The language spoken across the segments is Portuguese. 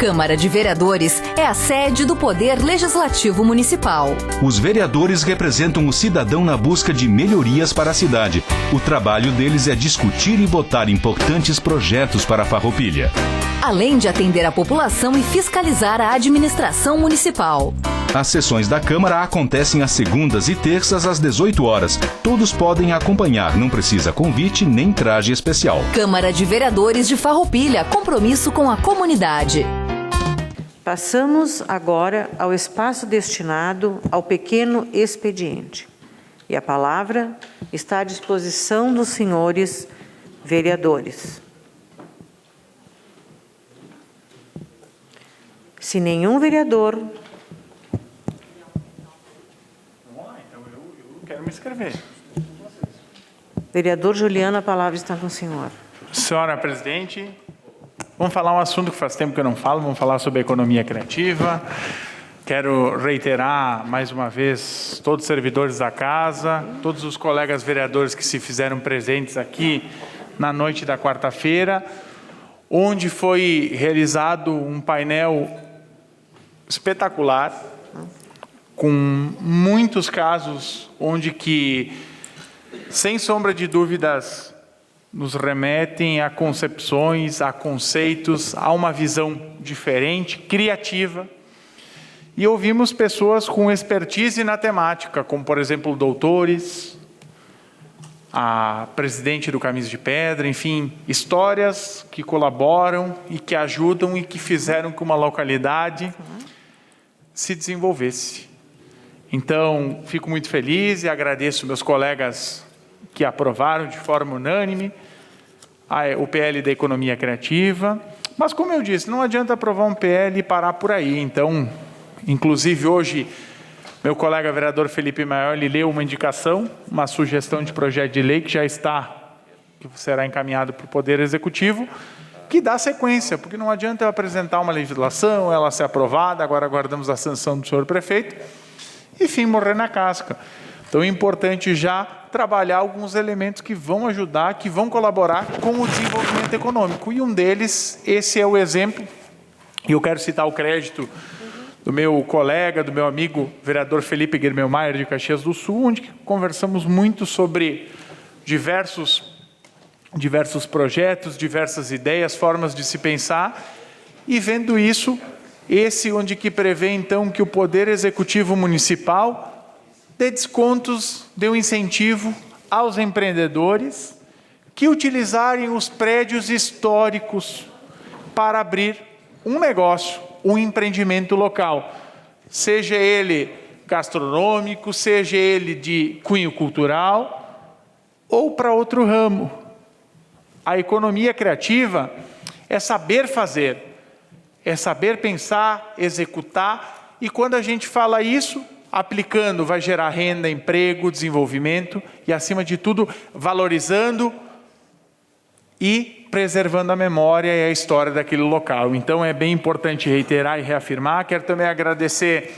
Câmara de Vereadores é a sede do Poder Legislativo Municipal. Os vereadores representam o cidadão na busca de melhorias para a cidade. O trabalho deles é discutir e votar importantes projetos para a Farroupilha. Além de atender a população e fiscalizar a administração municipal. As sessões da Câmara acontecem às segundas e terças às 18 horas. Todos podem acompanhar, não precisa convite nem traje especial. Câmara de Vereadores de Farroupilha, compromisso com a comunidade. Passamos agora ao espaço destinado ao pequeno expediente. E a palavra está à disposição dos senhores vereadores. Se nenhum vereador... Eu quero me inscrever. Vereador Juliano, a palavra está com o senhor. Senhora Presidente, vamos falar um assunto que faz tempo que eu não falo, vamos falar sobre economia criativa. Quero reiterar mais uma vez todos os servidores da casa, todos os colegas vereadores que se fizeram presentes aqui na noite da quarta-feira, onde foi realizado um painel espetacular, com muitos casos onde que, sem sombra de dúvidas, nos remetem a concepções, a conceitos, a uma visão diferente, criativa. E ouvimos pessoas com expertise na temática, como, por exemplo, doutores, a presidente do Caminhos de Pedra, enfim, histórias que colaboram e que ajudam e que fizeram com uma localidade se desenvolvesse. Então, fico muito feliz e agradeço meus colegas que aprovaram de forma unânime o PL da Economia Criativa. Mas, como eu disse, não adianta aprovar um PL e parar por aí. Então, inclusive hoje, meu colega vereador Felipe Maioli leu uma indicação, uma sugestão de projeto de lei que será encaminhado para o Poder Executivo, que dá sequência, porque não adianta eu apresentar uma legislação, ela ser aprovada, agora aguardamos a sanção do senhor prefeito, enfim, morrer na casca. Então é importante já trabalhar alguns elementos que vão ajudar, que vão colaborar com o desenvolvimento econômico. E um deles, esse é o exemplo, e eu quero citar o crédito do meu colega, do meu amigo vereador Felipe Germelmaier de Caxias do Sul, onde conversamos muito sobre diversos projetos, diversas ideias, formas de se pensar, e vendo isso, esse onde que prevê então que o Poder Executivo Municipal dê descontos, dê um incentivo aos empreendedores que utilizarem os prédios históricos para abrir um negócio, um empreendimento local, seja ele gastronômico, seja ele de cunho cultural ou para outro ramo. A economia criativa é saber fazer, é saber pensar, executar, e quando a gente fala isso, aplicando vai gerar renda, emprego, desenvolvimento e, acima de tudo, valorizando e preservando a memória e a história daquele local. Então é bem importante reiterar e reafirmar. Quero também agradecer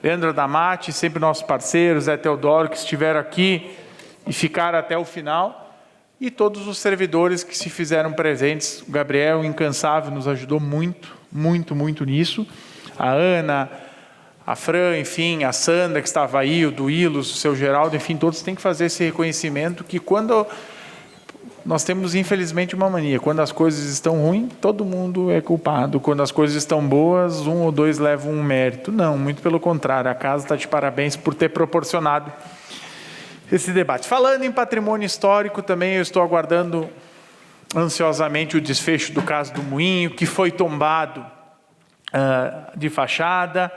Leandro Damati, sempre nossos parceiros, Zé Teodoro, que estiveram aqui e ficaram até o final, e todos os servidores que se fizeram presentes. O Gabriel, incansável, nos ajudou muito, muito, muito nisso. A Ana, a Fran, enfim, a Sandra, que estava aí, o Duílos, o seu Geraldo, enfim, todos têm que fazer esse reconhecimento que quando nós temos, infelizmente, uma mania. Quando as coisas estão ruins, todo mundo é culpado. Quando as coisas estão boas, um ou dois levam um mérito. Não, muito pelo contrário. A casa está de parabéns por ter proporcionado esse debate. Falando em patrimônio histórico, também eu estou aguardando ansiosamente o desfecho do caso do Moinho, que foi tombado de fachada,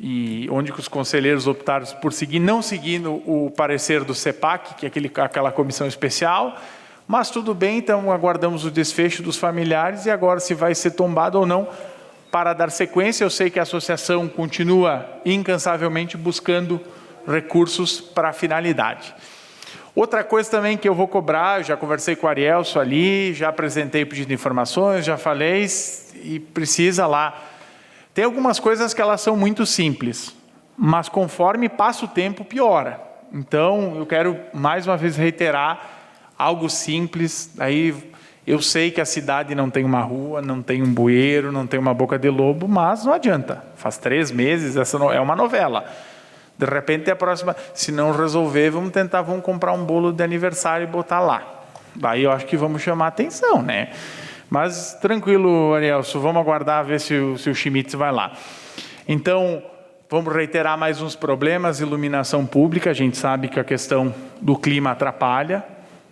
e onde os conselheiros optaram por não seguindo o parecer do CEPAC, que é aquela comissão especial, mas tudo bem, então aguardamos o desfecho dos familiares e agora se vai ser tombado ou não para dar sequência. Eu sei que a associação continua incansavelmente buscando recursos para a finalidade. Outra coisa também que eu vou cobrar, eu já conversei com o Arielso ali, já apresentei o pedido de informações, já falei, e precisa lá. Tem algumas coisas que elas são muito simples, mas conforme passa o tempo, piora. Então, eu quero mais uma vez reiterar algo simples. Aí Eu sei que a cidade não tem uma rua, não tem um bueiro, não tem uma boca de lobo, mas não adianta. Faz 3 meses, essa é uma novela. De repente, a próxima, se não resolver, vamos comprar um bolo de aniversário e botar lá. Daí eu acho que vamos chamar a atenção, né? Mas tranquilo, Arielso, vamos aguardar ver se o Schmitz vai lá. Então, vamos reiterar mais uns problemas, iluminação pública, a gente sabe que a questão do clima atrapalha,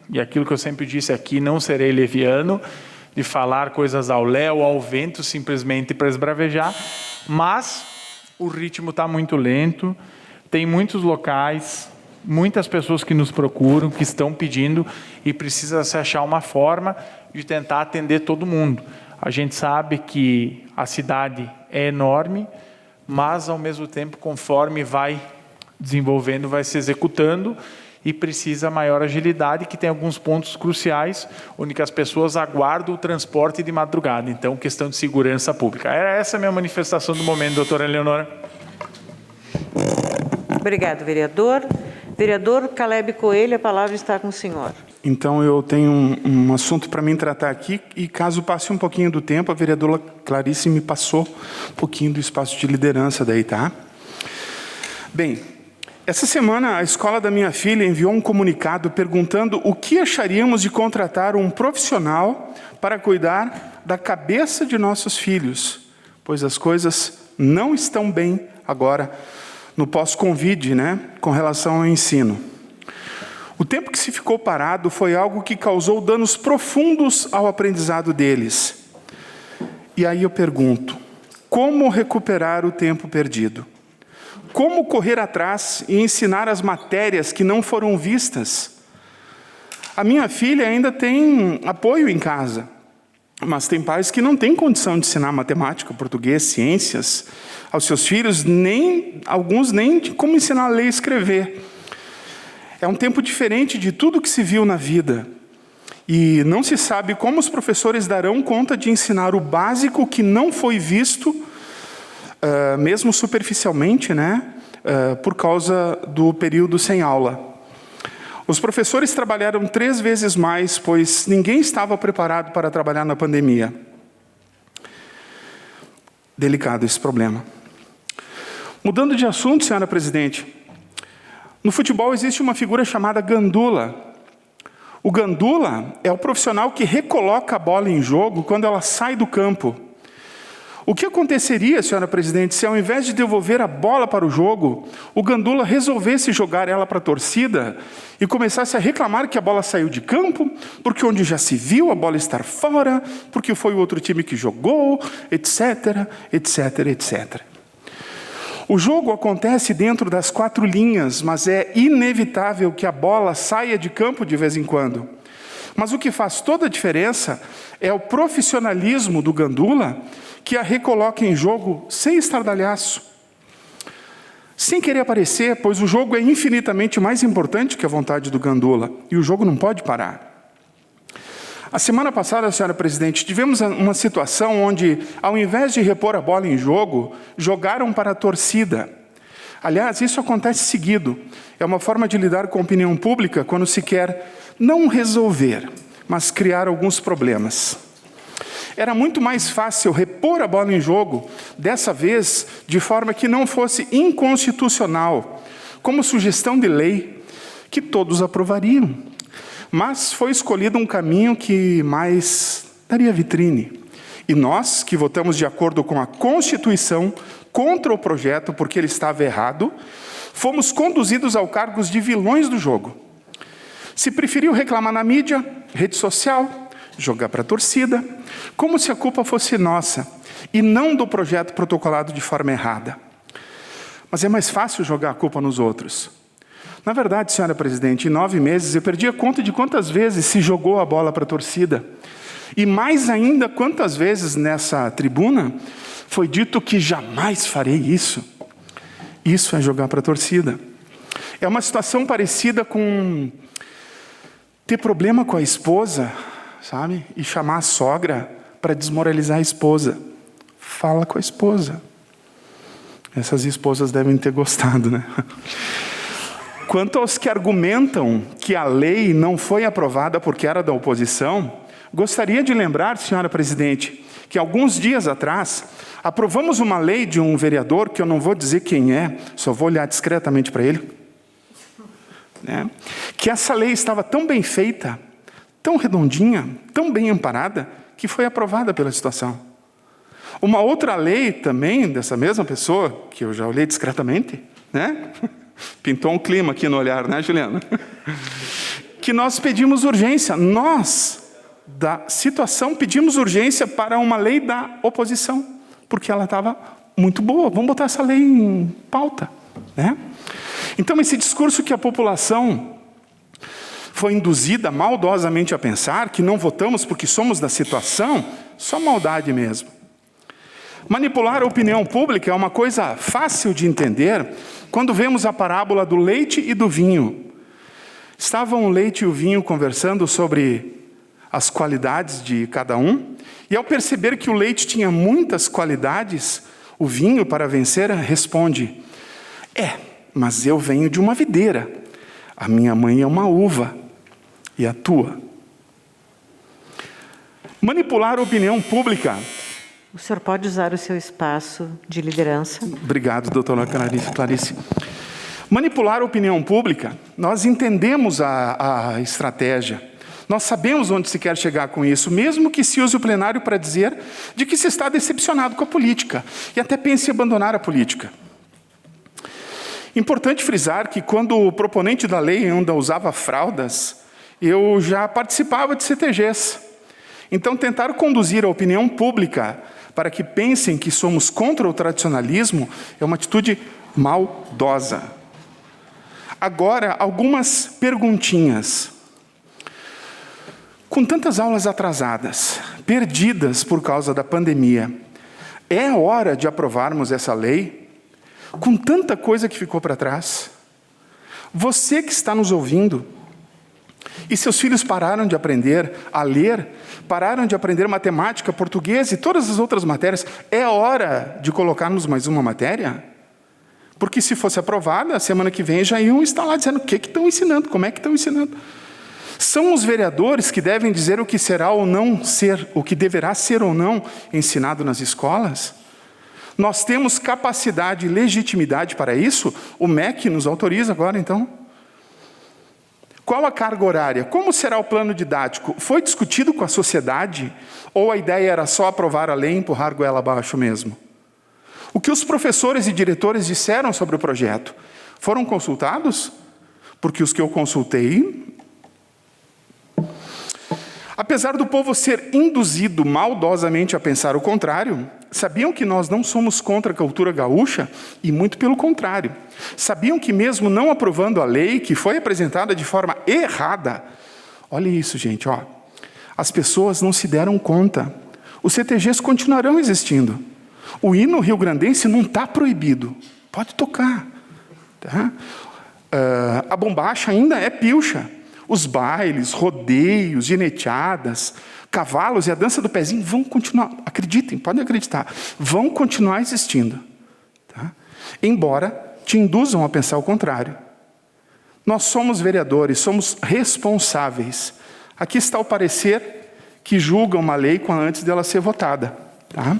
e aquilo que eu sempre disse aqui, não serei leviano, de falar coisas ao léu, ao vento, simplesmente para esbravejar, mas o ritmo está muito lento, tem muitos locais, muitas pessoas que nos procuram, que estão pedindo, e precisa se achar uma forma de tentar atender todo mundo. A gente sabe que a cidade é enorme, mas ao mesmo tempo, conforme vai desenvolvendo, vai se executando, e precisa maior agilidade, que tem alguns pontos cruciais, onde que as pessoas aguardam o transporte de madrugada. Então, questão de segurança pública. Era essa a minha manifestação do momento, doutora Eleonora. Obrigado, vereador. Vereador Caleb Coelho, a palavra está com o senhor. Então, eu tenho um assunto para mim tratar aqui, e caso passe um pouquinho do tempo, a vereadora Clarice me passou um pouquinho do espaço de liderança daí, tá? Bem, essa semana a escola da minha filha enviou um comunicado perguntando o que acharíamos de contratar um profissional para cuidar da cabeça de nossos filhos, pois as coisas não estão bem agora no pós-Covid, né, com relação ao ensino. O tempo que se ficou parado foi algo que causou danos profundos ao aprendizado deles. E aí eu pergunto, como recuperar o tempo perdido? Como correr atrás e ensinar as matérias que não foram vistas? A minha filha ainda tem apoio em casa, mas tem pais que não têm condição de ensinar matemática, português, ciências aos seus filhos, alguns nem de como ensinar a ler e escrever. É um tempo diferente de tudo que se viu na vida. E não se sabe como os professores darão conta de ensinar o básico que não foi visto, mesmo superficialmente, né? Por causa do período sem aula. Os professores trabalharam 3 vezes mais, pois ninguém estava preparado para trabalhar na pandemia. Delicado esse problema. Mudando de assunto, senhora presidente, no futebol existe uma figura chamada gandula. O gandula é o profissional que recoloca a bola em jogo quando ela sai do campo. O que aconteceria, senhora presidente, se ao invés de devolver a bola para o jogo, o gandula resolvesse jogar ela para a torcida e começasse a reclamar que a bola saiu de campo, porque onde já se viu a bola estar fora, porque foi o outro time que jogou, etc, etc, etc. O jogo acontece dentro das 4 linhas, mas é inevitável que a bola saia de campo de vez em quando. Mas o que faz toda a diferença é o profissionalismo do gandula, que a recoloca em jogo sem estardalhaço. Sem querer aparecer, pois o jogo é infinitamente mais importante que a vontade do gandula, e o jogo não pode parar. A semana passada, senhora presidente, tivemos uma situação onde, ao invés de repor a bola em jogo, jogaram para a torcida. Aliás, isso acontece seguido. É uma forma de lidar com a opinião pública quando se quer não resolver, mas criar alguns problemas. Era muito mais fácil repor a bola em jogo, dessa vez de forma que não fosse inconstitucional, como sugestão de lei que todos aprovariam. Mas foi escolhido um caminho que mais daria vitrine. E nós, que votamos de acordo com a Constituição, contra o projeto porque ele estava errado, fomos conduzidos ao cargo de vilões do jogo. Se preferiu reclamar na mídia, rede social, jogar para a torcida, como se a culpa fosse nossa, e não do projeto protocolado de forma errada. Mas é mais fácil jogar a culpa nos outros. Na verdade, senhora presidente, em 9 meses eu perdi a conta de quantas vezes se jogou a bola para a torcida. E mais ainda, quantas vezes nessa tribuna foi dito que jamais farei isso. Isso é jogar para a torcida. É uma situação parecida com ter problema com a esposa, sabe? E chamar a sogra para desmoralizar a esposa. Fala com a esposa. Essas esposas devem ter gostado, né? Quanto aos que argumentam que a lei não foi aprovada porque era da oposição, gostaria de lembrar, senhora presidente, que alguns dias atrás aprovamos uma lei de um vereador, que eu não vou dizer quem é, só vou olhar discretamente para ele, né? Que essa lei estava tão bem feita, tão redondinha, tão bem amparada, que foi aprovada pela situação. Uma outra lei também, dessa mesma pessoa, que eu já olhei discretamente, né? Pintou um clima aqui no olhar, né, Juliana? Que nós pedimos urgência. Nós, da situação, pedimos urgência para uma lei da oposição, porque ela estava muito boa. Vamos botar essa lei em pauta, né? Então, esse discurso que a população foi induzida maldosamente a pensar que não votamos porque somos da situação, só maldade mesmo. Manipular a opinião pública é uma coisa fácil de entender quando vemos a parábola do leite e do vinho. Estavam o leite e o vinho conversando sobre as qualidades de cada um, e ao perceber que o leite tinha muitas qualidades, o vinho, para vencer, responde: mas eu venho de uma videira, a minha mãe é uma uva, e a tua? Manipular a opinião pública. O senhor pode usar o seu espaço de liderança. Obrigado, doutora Clarice. Manipular a opinião pública, nós entendemos a estratégia. Nós sabemos onde se quer chegar com isso, mesmo que se use o plenário para dizer de que se está decepcionado com a política e até pense em abandonar a política. Importante frisar que quando o proponente da lei ainda usava fraldas, eu já participava de CTGs. Então, tentar conduzir a opinião pública para que pensem que somos contra o tradicionalismo é uma atitude maldosa. Agora, algumas perguntinhas. Com tantas aulas atrasadas, perdidas por causa da pandemia, é hora de aprovarmos essa lei? Com tanta coisa que ficou para trás? Você que está nos ouvindo, e seus filhos pararam de aprender a ler, pararam de aprender matemática, português e todas as outras matérias, é hora de colocarmos mais uma matéria? Porque se fosse aprovada, a semana que vem já iam estar lá dizendo o que estão ensinando, como é que estão ensinando. São os vereadores que devem dizer o que será ou não ser, o que deverá ser ou não ensinado nas escolas? Nós temos capacidade e legitimidade para isso? O MEC nos autoriza agora, então? Qual a carga horária? Como será o plano didático? Foi discutido com a sociedade? Ou a ideia era só aprovar a lei e empurrar goela abaixo mesmo? O que os professores e diretores disseram sobre o projeto? Foram consultados? Porque os que eu consultei... Apesar do povo ser induzido maldosamente a pensar o contrário, sabiam que nós não somos contra a cultura gaúcha? E muito pelo contrário. Sabiam que mesmo não aprovando a lei, que foi apresentada de forma errada, olha isso, gente, ó, as pessoas não se deram conta. Os CTGs continuarão existindo. O hino rio-grandense não está proibido. Pode tocar. Tá? A bombacha ainda é pilcha. Os bailes, rodeios, gineteadas, cavalos e a dança do pezinho vão continuar, acreditem, podem acreditar, vão continuar existindo. Tá? Embora te induzam a pensar o contrário. Nós somos vereadores, somos responsáveis. Aqui está o parecer que julga uma lei antes dela ser votada. Tá?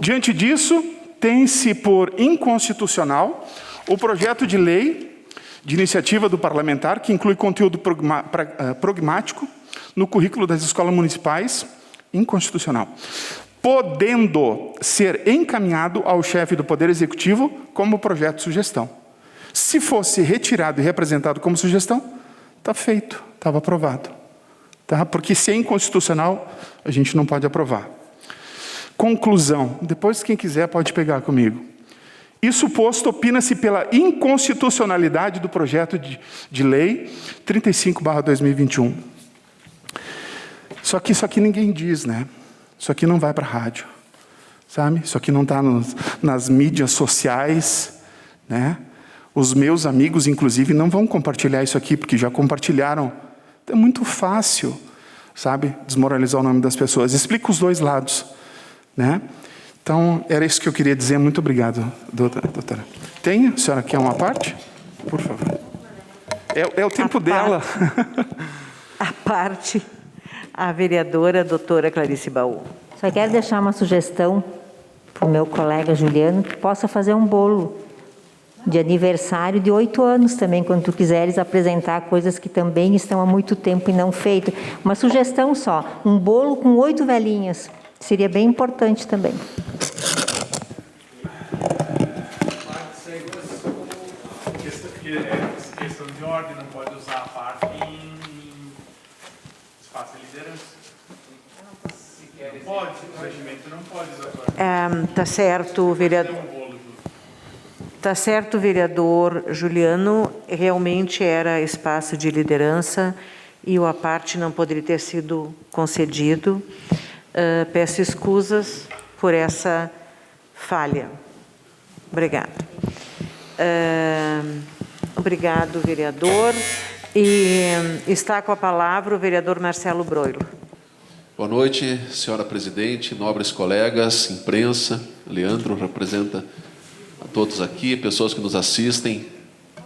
Diante disso, tem-se por inconstitucional o projeto de lei de iniciativa do parlamentar, que inclui conteúdo pragmático no currículo das escolas municipais, inconstitucional, podendo ser encaminhado ao chefe do Poder Executivo como projeto de sugestão. Se fosse retirado e representado como sugestão, está feito, estava aprovado. Tá? Porque se é inconstitucional, a gente não pode aprovar. Conclusão, depois quem quiser pode pegar comigo. Isso posto, opina-se pela inconstitucionalidade do projeto de lei 35/2021. Só que isso aqui ninguém diz, né? Isso aqui não vai para a rádio, sabe? Isso aqui não está nas mídias sociais, né? Os meus amigos, inclusive, não vão compartilhar isso aqui, porque já compartilharam. É muito fácil, sabe? Desmoralizar o nome das pessoas. Explica os dois lados, né? Então, era isso que eu queria dizer. Muito obrigado, doutora. Tem? A senhora quer uma parte? Por favor. É o tempo dela. A vereadora doutora Clarice Baú. Só quero deixar uma sugestão para o meu colega Juliano, que possa fazer um bolo de aniversário de 8 anos também, quando tu quiseres apresentar coisas que também estão há muito tempo e não feitas. Uma sugestão só, um bolo com 8 velhinhas. Seria bem importante também. Questão de ordem, não pode usar a parte em espaço de liderança. Não pode, o regimento não pode usar. Tá certo, vereador. Tá certo, vereador Juliano. Realmente era espaço de liderança e o à parte não poderia ter sido concedido. Peço escusas por essa falha. Obrigada. Obrigado, vereador. E está com a palavra o vereador Marcelo Broilo. Boa noite, senhora presidente, nobres colegas, imprensa. Leandro representa a todos aqui, pessoas que nos assistem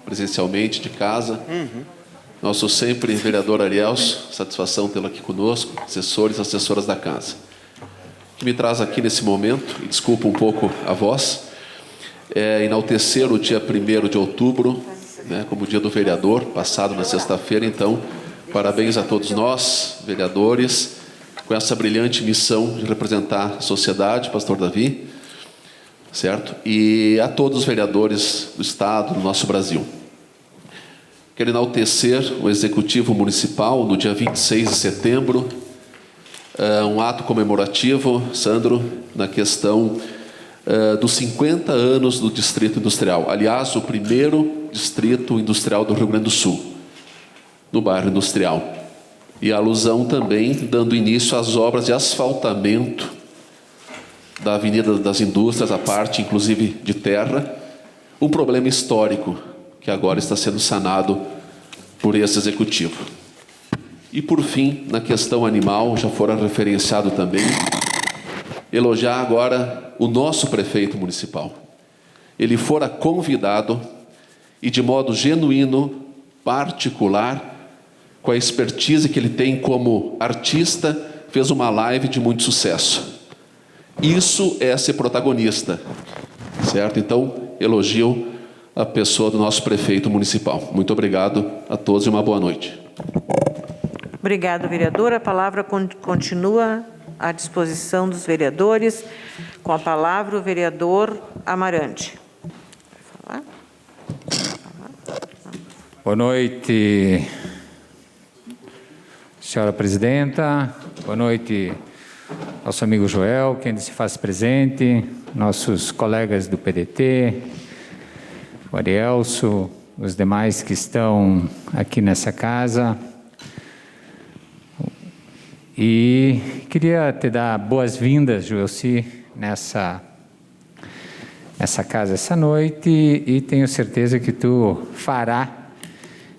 presencialmente de casa. Nosso sempre vereador Arielso, satisfação tê-lo aqui conosco, assessores e assessoras da casa. O que me traz aqui nesse momento, e desculpa um pouco a voz, é enaltecer o dia 1º de outubro, né, como dia do vereador, passado na sexta-feira. Então, parabéns a todos nós, vereadores, com essa brilhante missão de representar a sociedade, pastor Davi, certo? E a todos os vereadores do Estado, do nosso Brasil. Quero enaltecer o Executivo Municipal no dia 26 de setembro, um ato comemorativo, Sandro, na questão dos 50 anos do Distrito Industrial. Aliás, o primeiro Distrito Industrial do Rio Grande do Sul, no bairro Industrial. E a alusão também dando início às obras de asfaltamento da Avenida das Indústrias, a parte inclusive de terra, um problema histórico que agora está sendo sanado por esse executivo. E por fim, na questão animal, já fora referenciado também, elogiar agora o nosso prefeito municipal. Ele fora convidado e de modo genuíno, particular, com a expertise que ele tem como artista, fez uma live de muito sucesso. Isso é ser protagonista, certo? Então, elogio a pessoa do nosso prefeito municipal. Muito obrigado a todos e uma boa noite. Obrigado, vereador. A palavra continua à disposição dos vereadores. Com a palavra, o vereador Amarante. Boa noite, senhora presidenta. Boa noite, nosso amigo Joel, que ainda se faz presente, nossos colegas do PDT, o Arielso, os demais que estão aqui nessa casa. E queria te dar boas-vindas, Joelci, nessa casa essa noite, e tenho certeza que tu fará,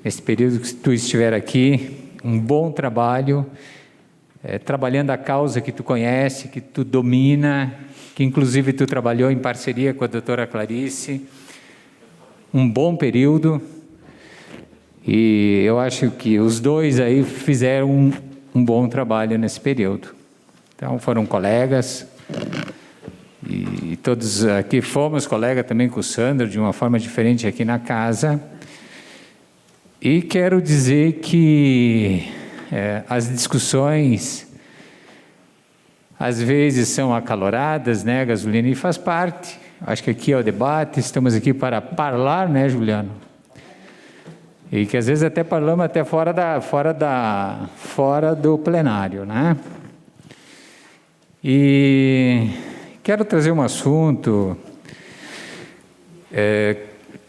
nesse período que tu estiver aqui, um bom trabalho, trabalhando a causa que tu conhece, que tu domina, que inclusive tu trabalhou em parceria com a doutora Clarice, um bom período, e eu acho que os dois aí fizeram um bom trabalho nesse período. Então foram colegas, e todos aqui fomos colegas também com o Sandro, de uma forma diferente aqui na casa. E quero dizer que as discussões às vezes são acaloradas, né, Gasolina, e faz parte. Acho que aqui é o debate, estamos aqui para falar, né, Juliano? E que às vezes até falamos até fora do plenário, né? E quero trazer um assunto,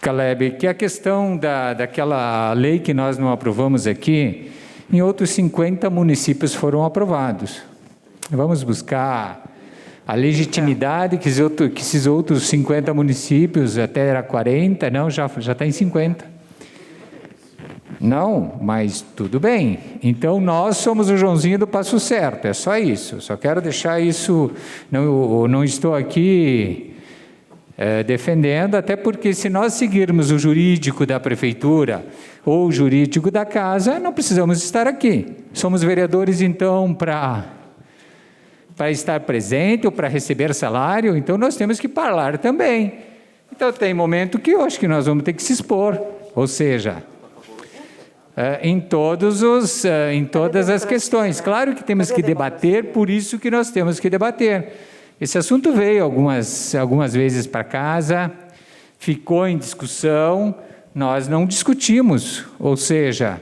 Caleb, que é a questão daquela lei que nós não aprovamos aqui, em outros 50 municípios foram aprovados. Vamos buscar a legitimidade que esses outros 50 municípios, até era 40, não, já está em 50. Não, mas tudo bem. Então, nós somos o Joãozinho do Passo Certo, é só isso. Só quero deixar isso, não estou aqui defendendo, até porque se nós seguirmos o jurídico da prefeitura ou o jurídico da casa, não precisamos estar aqui. Somos vereadores, então, para estar presente ou para receber salário, então nós temos que falar também. Então tem momento que eu acho que nós vamos ter que se expor, ou seja, em todas as questões. Claro que temos que debater, por isso que nós temos que debater. Esse assunto veio algumas vezes para casa, ficou em discussão, nós não discutimos, ou seja,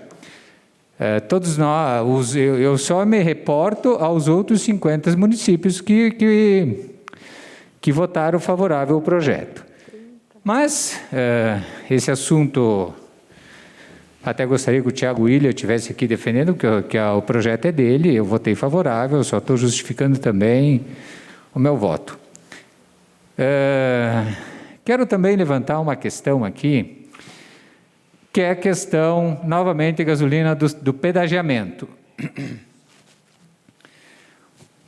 todos nós, eu só me reporto aos outros 50 municípios que votaram favorável ao projeto. Mas esse assunto, até gostaria que o Thiago Willian estivesse aqui defendendo, que o projeto é dele, eu votei favorável, só estou justificando também o meu voto. Quero também levantar uma questão aqui, que é a questão, novamente, gasolina do pedagiamento.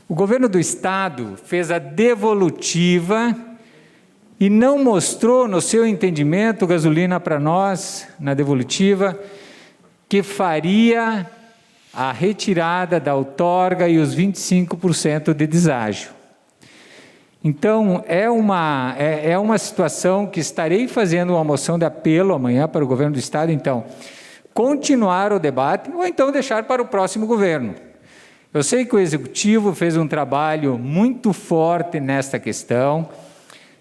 O governo do estado fez a devolutiva e não mostrou no seu entendimento, gasolina para nós, na devolutiva, que faria a retirada da outorga e os 25% de deságio. Então, é uma situação que estarei fazendo uma moção de apelo amanhã para o governo do estado, então, continuar o debate ou então deixar para o próximo governo. Eu sei que o executivo fez um trabalho muito forte nesta questão.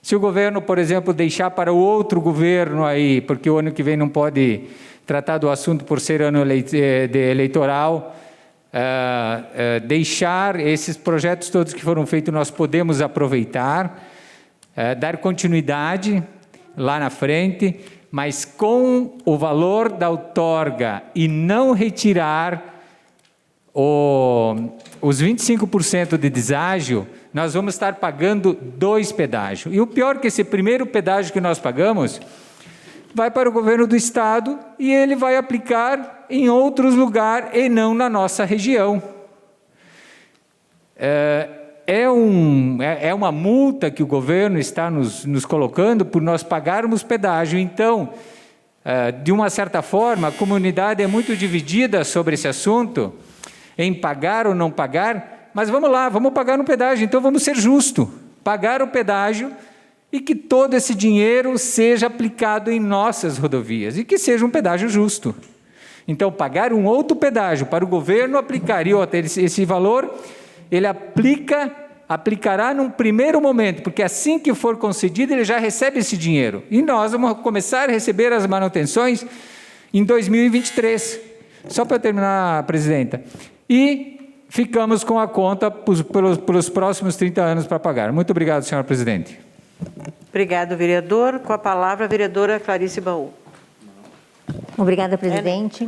Se o governo, por exemplo, deixar para o outro governo aí, porque o ano que vem não pode tratar do assunto por ser ano eleitoral, deixar esses projetos todos que foram feitos, nós podemos aproveitar, dar continuidade lá na frente, mas com o valor da outorga e não retirar os 25% de deságio, nós vamos estar pagando 2 pedágios. E o pior é que esse primeiro pedágio que nós pagamos vai para o governo do estado e ele vai aplicar em outros lugares e não na nossa região. É uma multa que o governo está nos colocando por nós pagarmos pedágio. Então, de uma certa forma, a comunidade é muito dividida sobre esse assunto, em pagar ou não pagar, mas vamos lá, vamos pagar no pedágio, então vamos ser justos, pagar o pedágio e que todo esse dinheiro seja aplicado em nossas rodovias e que seja um pedágio justo. Então, pagar um outro pedágio para o governo aplicar e esse valor, ele aplicará num primeiro momento, porque assim que for concedido, ele já recebe esse dinheiro. E nós vamos começar a receber as manutenções em 2023. Só para terminar, presidenta. E ficamos com a conta pelos próximos 30 anos para pagar. Muito obrigado, senhora presidente. Obrigado, vereador. Com a palavra, a vereadora Clarice Baú. Obrigada, presidente.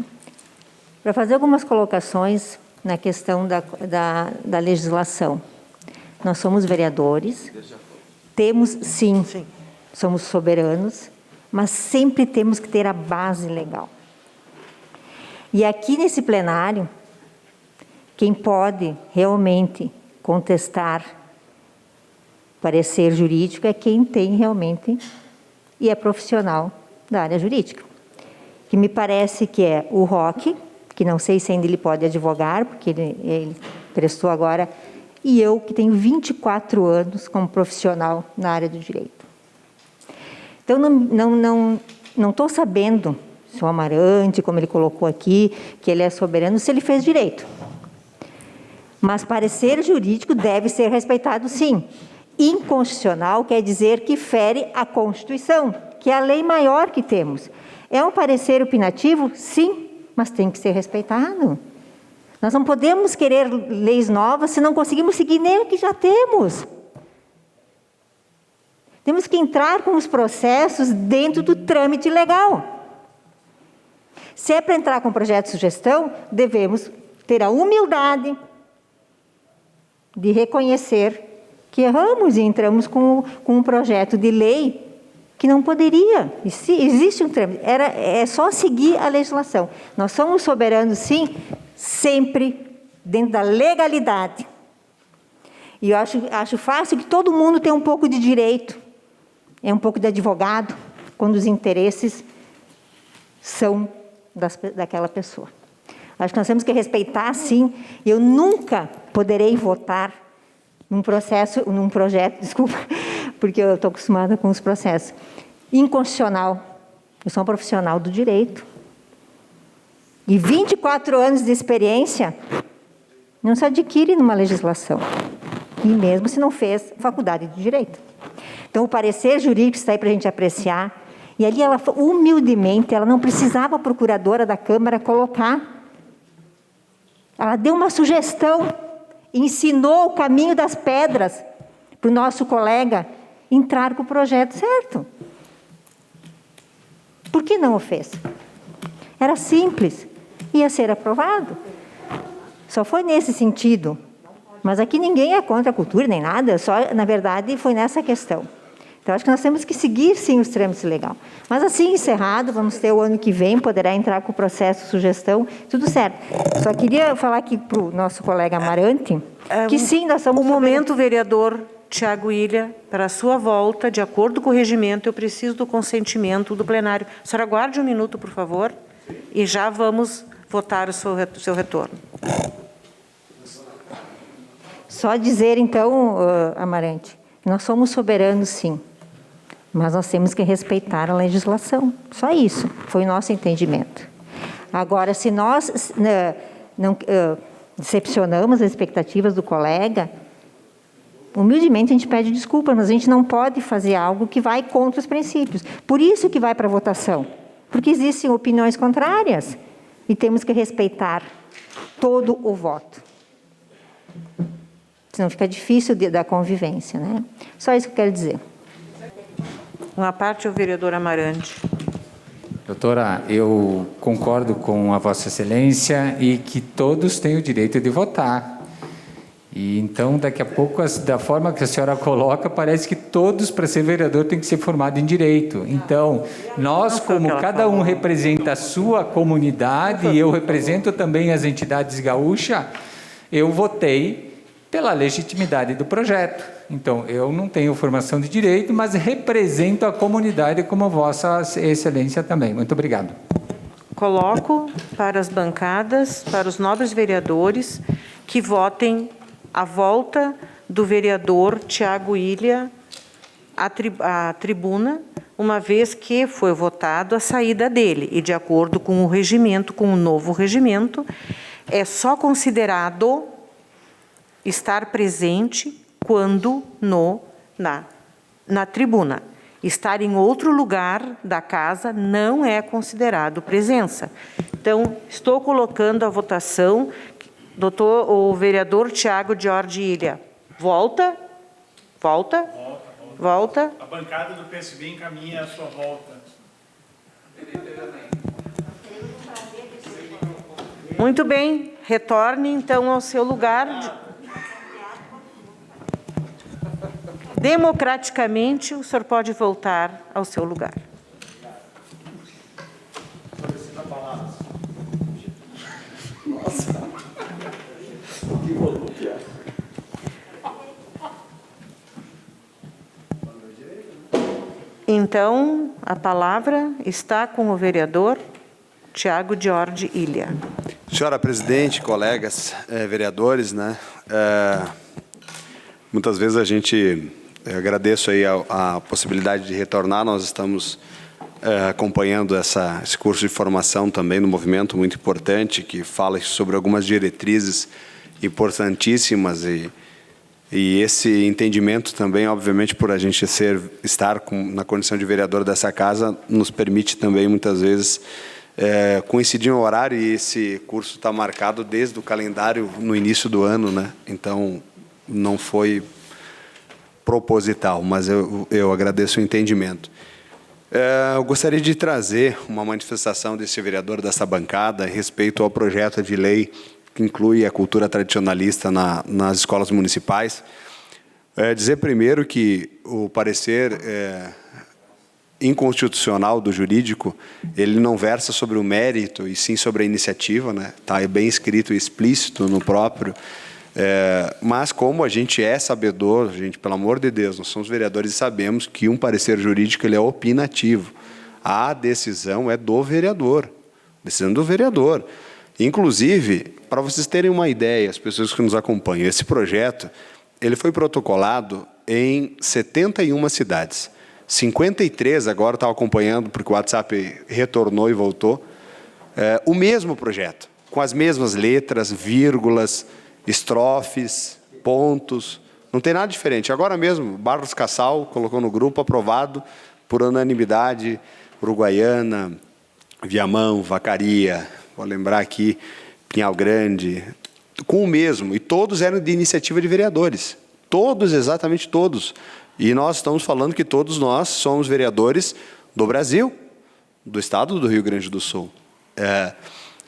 Para fazer algumas colocações na questão da legislação. Nós somos vereadores, temos, sim, somos soberanos, mas sempre temos que ter a base legal. E aqui nesse plenário, quem pode realmente contestar parecer jurídico é quem tem realmente e é profissional da área jurídica. Que me parece que é o Roque, que não sei se ainda ele pode advogar, porque ele prestou agora, e eu, que tenho 24 anos como profissional na área do direito. Então, não estou sabendo se o Amarante, como ele colocou aqui, que ele é soberano, se ele fez direito. Mas parecer jurídico deve ser respeitado, sim. Inconstitucional quer dizer que fere a Constituição, que é a lei maior que temos. É um parecer opinativo? Sim, mas tem que ser respeitado. Nós não podemos querer leis novas se não conseguimos seguir nem o que já temos. Temos que entrar com os processos dentro do trâmite legal. Se é para entrar com projeto de sugestão, devemos ter a humildade de reconhecer que erramos e entramos com um projeto de lei que não poderia. Existe um trâmite. É só seguir a legislação. Nós somos soberanos, sim, sempre dentro da legalidade. E eu acho fácil que todo mundo tenha um pouco de direito. é um pouco de advogado, quando os interesses são daquela pessoa. Acho que nós temos que respeitar, sim. Eu nunca poderei votar num projeto, desculpa, porque eu estou acostumada com os processos, inconstitucional. Eu sou um profissional do direito. E 24 anos de experiência não se adquire numa legislação. E mesmo se não fez faculdade de direito. Então, o parecer jurídico está aí para a gente apreciar. E ali, ela, humildemente, ela não precisava a procuradora da Câmara colocar. Ela deu uma sugestão, ensinou o caminho das pedras para o nosso colega entrar com o projeto certo. Por que não o fez? Era simples, ia ser aprovado. Só foi nesse sentido. Mas aqui ninguém é contra a cultura, nem nada, só, na verdade, foi nessa questão. Então, acho que nós temos que seguir, sim, os trâmites legais. Mas, assim, encerrado, vamos ter o ano que vem, poderá entrar com o processo, sugestão, tudo certo. Só queria falar aqui para o nosso colega Amarante, que sim, nós somos... Um momento, vereador Tiago Ilha, para a sua volta, de acordo com o regimento, eu preciso do consentimento do plenário. A senhora aguarde um minuto, por favor, e já vamos votar o seu retorno. Só dizer, então, Amarante, nós somos soberanos, sim. Mas nós temos que respeitar a legislação. Só isso. Foi o nosso entendimento. Agora, se nós não decepcionamos as expectativas do colega, humildemente a gente pede desculpa, mas a gente não pode fazer algo que vai contra os princípios. Por isso que vai para a votação. Porque existem opiniões contrárias e temos que respeitar todo o voto. Senão fica difícil da convivência, né? Só isso que eu quero dizer. Uma parte, o vereador Amarante. Doutora, eu concordo com a Vossa Excelência e que todos têm o direito de votar. E então, daqui a pouco, da forma que a senhora coloca, parece que todos, para ser vereador, têm que ser formados em direito. Então, nós, como cada um representa a sua comunidade, e eu represento também as entidades gaúchas, eu votei pela legitimidade do projeto. Então, eu não tenho formação de direito, mas represento a comunidade como Vossa Excelência também. Muito obrigado. Coloco para as bancadas, para os nobres vereadores, que votem a volta do vereador Tiago Ilha à tribuna, uma vez que foi votado a saída dele. E, de acordo com o regimento, com o novo regimento, é só considerado estar presente quando na tribuna. Estar em outro lugar da casa não é considerado presença. Então, estou colocando a votação. O vereador Tiago Jorge Ilha, volta. A bancada do PSB encaminha a sua volta. Muito bem, retorne então ao seu lugar. Democraticamente, o senhor pode voltar ao seu lugar. Então, a palavra está com o vereador Tiago Jorge Ilha. Senhora presidente, colegas, vereadores, né? Muitas vezes a gente... agradeço aí a possibilidade de retornar. Nós estamos acompanhando esse curso de formação também no movimento muito importante, que fala sobre algumas diretrizes importantíssimas e esse entendimento também, obviamente, por a gente estar na condição de vereador dessa casa, nos permite também, muitas vezes, coincidir no horário, e esse curso está marcado desde o calendário no início do ano, né? Então, não foi proposital, mas eu agradeço o entendimento. Eu gostaria de trazer uma manifestação desse vereador dessa bancada a respeito ao projeto de lei que inclui a cultura tradicionalista nas escolas municipais. Dizer primeiro que o parecer inconstitucional do jurídico, ele não versa sobre o mérito, e sim sobre a iniciativa, né? Está bem escrito e explícito no próprio Mas como a gente é sabedor, gente, pelo amor de Deus, nós somos vereadores e sabemos que um parecer jurídico ele é opinativo. A decisão é do vereador. Decisão do vereador. Inclusive, para vocês terem uma ideia, as pessoas que nos acompanham, esse projeto ele foi protocolado em 71 cidades. 53 agora estava acompanhando, porque o WhatsApp retornou e voltou. O mesmo projeto, com as mesmas letras, vírgulas, estrofes, pontos, não tem nada diferente. Agora mesmo, Barros Cassal colocou no grupo, aprovado por unanimidade, Uruguaiana, Viamão, Vacaria, vou lembrar aqui, Pinhal Grande, com o mesmo, e todos eram de iniciativa de vereadores, todos, exatamente todos. E nós estamos falando que todos nós somos vereadores do Brasil, do estado do Rio Grande do Sul.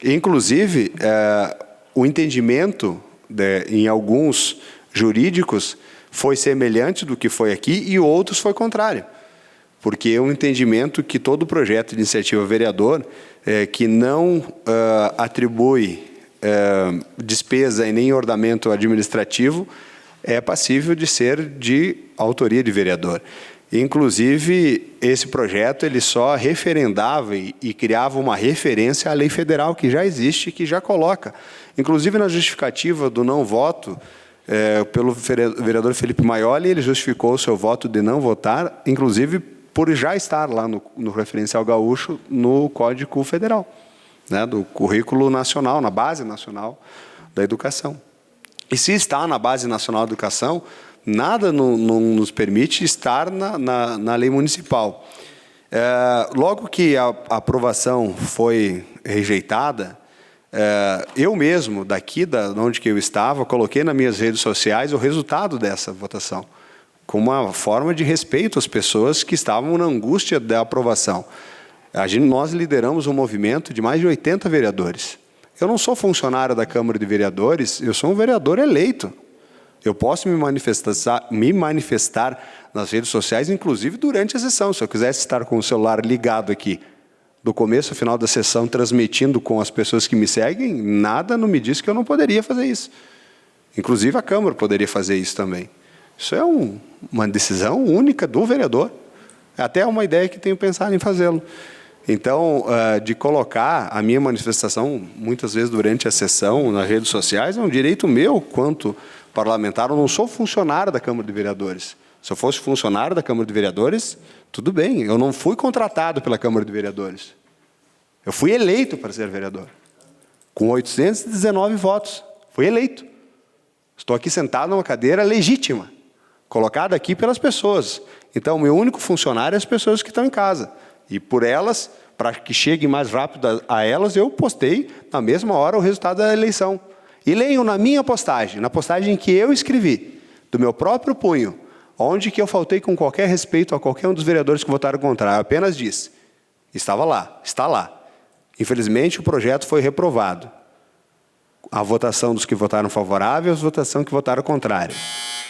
Inclusive, o entendimento em alguns jurídicos foi semelhante do que foi aqui e outros foi contrário. Porque é um entendimento que todo projeto de iniciativa vereador que não atribui despesa e nem orçamento administrativo é passível de ser de autoria de vereador. Inclusive, esse projeto ele só referendava e criava uma referência à lei federal que já existe e que já coloca. Inclusive, na justificativa do não voto, pelo vereador Felipe Maioli, ele justificou o seu voto de não votar, inclusive por já estar lá no referencial gaúcho no Código Federal, né, do Currículo Nacional, na Base Nacional da Educação. E se está na Base Nacional da Educação, nada não nos permite estar na lei municipal. Logo que a aprovação foi rejeitada, eu mesmo, daqui de onde que eu estava, coloquei nas minhas redes sociais o resultado dessa votação, como uma forma de respeito às pessoas que estavam na angústia da aprovação. Nós lideramos um movimento de mais de 80 vereadores. Eu não sou funcionário da Câmara de Vereadores, eu sou um vereador eleito. Eu posso me manifestar nas redes sociais, inclusive durante a sessão. Se eu quisesse estar com o celular ligado aqui, do começo ao final da sessão, transmitindo com as pessoas que me seguem, nada não me diz que eu não poderia fazer isso. Inclusive a Câmara poderia fazer isso também. Isso é uma decisão única do vereador. É até uma ideia que tenho pensado em fazê-lo. Então, de colocar a minha manifestação, muitas vezes durante a sessão, nas redes sociais, é um direito meu quanto parlamentar. Eu não sou funcionário da Câmara de Vereadores. Se eu fosse funcionário da Câmara de Vereadores, tudo bem. Eu não fui contratado pela Câmara de Vereadores. Eu fui eleito para ser vereador. Com 819 votos. Fui eleito. Estou aqui sentado numa cadeira legítima, colocada aqui pelas pessoas. Então, o meu único funcionário é as pessoas que estão em casa. E por elas, para que chegue mais rápido a elas, eu postei na mesma hora o resultado da eleição. E leiam na minha postagem, na postagem que eu escrevi, do meu próprio punho, onde que eu faltei com qualquer respeito a qualquer um dos vereadores que votaram contrário. Eu apenas disse, estava lá, está lá. Infelizmente, o projeto foi reprovado. A votação dos que votaram favorável e a votação que votaram contrário.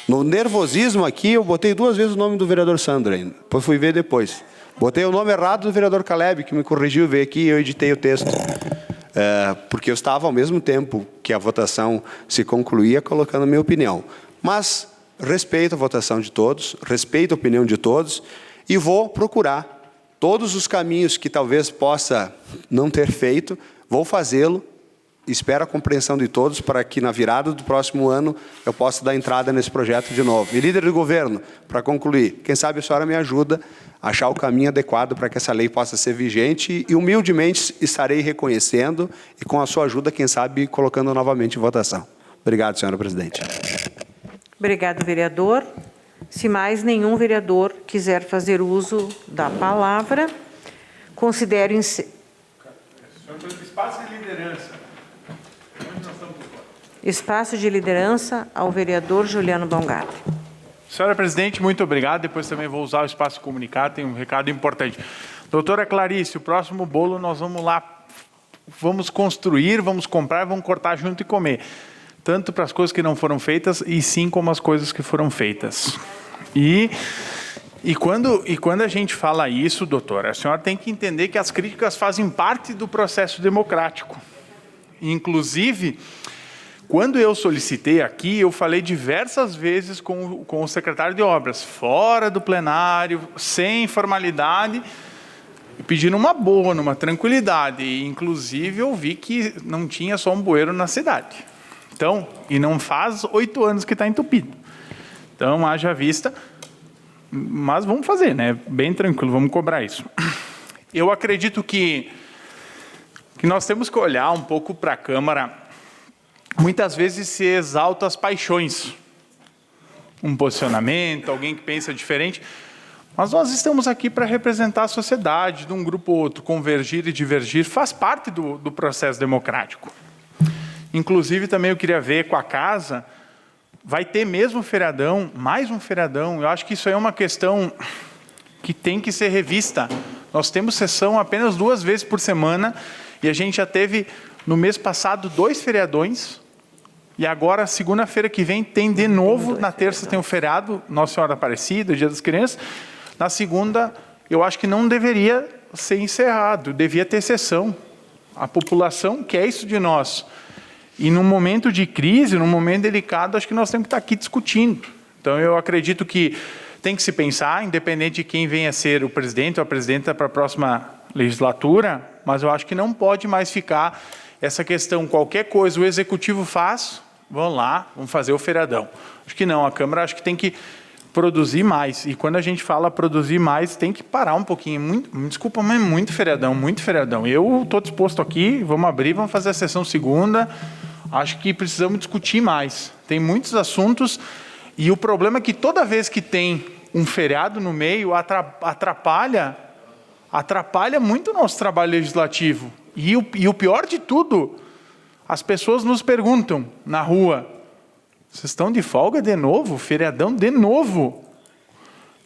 No nervosismo aqui, eu botei 2 vezes o nome do vereador Sandro ainda. Depois fui ver depois. Botei o nome errado do vereador Caleb, que me corrigiu, veio aqui e eu editei o texto. Porque eu estava, ao mesmo tempo que a votação se concluía, colocando a minha opinião. Mas respeito a votação de todos, respeito a opinião de todos e vou procurar todos os caminhos que talvez possa não ter feito, vou fazê-lo. Espero a compreensão de todos para que na virada do próximo ano eu possa dar entrada nesse projeto de novo. E líder do governo, para concluir, quem sabe a senhora me ajuda a achar o caminho adequado para que essa lei possa ser vigente e humildemente estarei reconhecendo e com a sua ajuda, quem sabe, colocando novamente em votação. Obrigado, senhora presidente. Obrigado, vereador. Se mais nenhum vereador quiser fazer uso da palavra, considero... Espaço de liderança. Espaço de liderança ao vereador Juliano Baumgartner. Senhora presidente, muito obrigado. Depois também vou usar o espaço comunicar, tem um recado importante. Doutora Clarice, o próximo bolo nós vamos lá, vamos construir, vamos comprar, vamos cortar junto e comer. Tanto para as coisas que não foram feitas, e sim como as coisas que foram feitas. E quando a gente fala isso, doutora, a senhora tem que entender que as críticas fazem parte do processo democrático. Inclusive, Quando eu solicitei aqui, eu falei diversas vezes com o secretário de obras, fora do plenário, sem formalidade, pedindo uma boa, numa tranquilidade. E, inclusive, eu vi que não tinha só um bueiro na cidade. Então, e não faz 8 anos que está entupido. Então, haja vista, mas vamos fazer, né? Bem tranquilo, vamos cobrar isso. Eu acredito que nós temos que olhar um pouco para a Câmara. Muitas vezes se exalta as paixões, um posicionamento, alguém que pensa diferente, mas nós estamos aqui para representar a sociedade, de um grupo ou outro, convergir e divergir, faz parte do processo democrático. Inclusive, também eu queria ver com a casa, vai ter mesmo feriadão, mais um feriadão, eu acho que isso aí é uma questão que tem que ser revista. Nós temos sessão apenas 2 vezes por semana, e a gente já teve, no mês passado, 2 feriadões, e agora, segunda-feira que vem, tem de novo, na terça tem o feriado, Nossa Senhora Aparecida, Dia das Crianças. Na segunda, eu acho que não deveria ser encerrado, devia ter sessão. A população quer isso de nós. E num momento de crise, num momento delicado, acho que nós temos que estar aqui discutindo. Então, eu acredito que tem que se pensar, independente de quem venha a ser o presidente ou a presidenta para a próxima legislatura, mas eu acho que não pode mais ficar essa questão, qualquer coisa o executivo faz, vamos lá, vamos fazer o feriadão. Acho que não, a Câmara acho que tem que produzir mais. E quando a gente fala produzir mais, tem que parar um pouquinho. Desculpa, mas muito feriadão, muito feriadão. Eu estou disposto aqui, vamos abrir, vamos fazer a sessão segunda. Acho que precisamos discutir mais. Tem muitos assuntos e o problema é que toda vez que tem um feriado no meio, atrapalha muito o nosso trabalho legislativo. E o pior de tudo, as pessoas nos perguntam na rua, vocês estão de folga de novo? Feriadão de novo?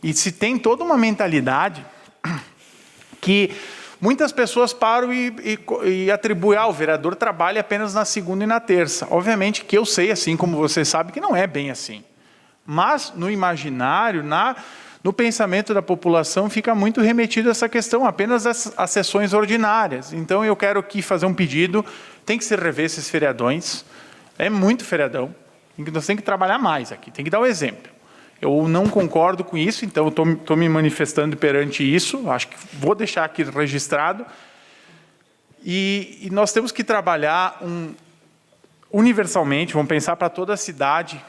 E se tem toda uma mentalidade que muitas pessoas param e atribuem, o vereador trabalha apenas na segunda e na terça. Obviamente que eu sei, assim como você sabe, que não é bem assim. Mas no imaginário, no pensamento da população, fica muito remetido a essa questão, apenas as sessões ordinárias. Então, eu quero aqui fazer um pedido, tem que se rever esses feriadões, é muito feriadão, nós temos que trabalhar mais aqui, tem que dar o exemplo. Eu não concordo com isso, então estou me manifestando perante isso, acho que vou deixar aqui registrado, e nós temos que trabalhar universalmente, vamos pensar para toda a cidade,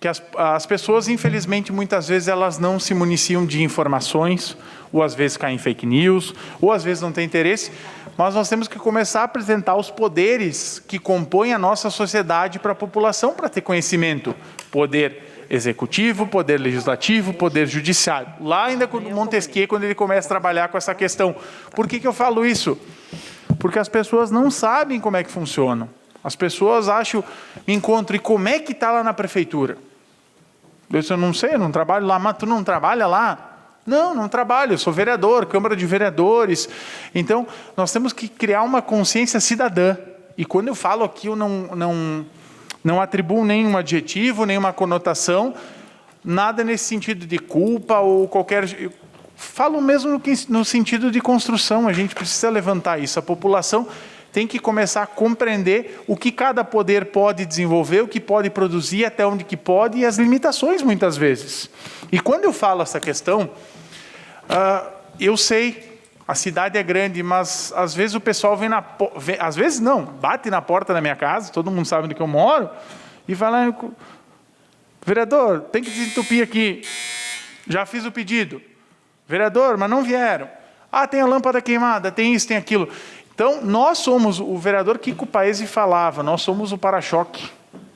que as pessoas, infelizmente, muitas vezes, elas não se municiam de informações, ou às vezes caem em fake news, ou às vezes não têm interesse, mas nós temos que começar a apresentar os poderes que compõem a nossa sociedade para a população, para ter conhecimento. Poder executivo, poder legislativo, poder judiciário. Lá ainda com Montesquieu, quando ele começa a trabalhar com essa questão. Por que eu falo isso? Porque as pessoas não sabem como é que funcionam. As pessoas acham, me encontram, e como é que está lá na prefeitura? Eu não sei, eu não trabalho lá. Mas tu não trabalha lá? Não, não trabalho, eu sou vereador, Câmara de Vereadores. Então, nós temos que criar uma consciência cidadã. E quando eu falo aqui, eu não atribuo nenhum adjetivo, nenhuma conotação, nada nesse sentido de culpa ou qualquer... Eu falo mesmo no sentido de construção, a gente precisa levantar isso. A população tem que começar a compreender o que cada poder pode desenvolver, o que pode produzir, até onde que pode, e as limitações, muitas vezes. E quando eu falo essa questão, eu sei, a cidade é grande, mas às vezes o pessoal às vezes não, bate na porta da minha casa, todo mundo sabe onde que eu moro, e vai lá, vereador, tem que desentupir aqui, já fiz o pedido. Vereador, mas não vieram. Tem a lâmpada queimada, tem isso, tem aquilo. Então, nós somos, o vereador Kiko Paese falava, nós somos o para-choque.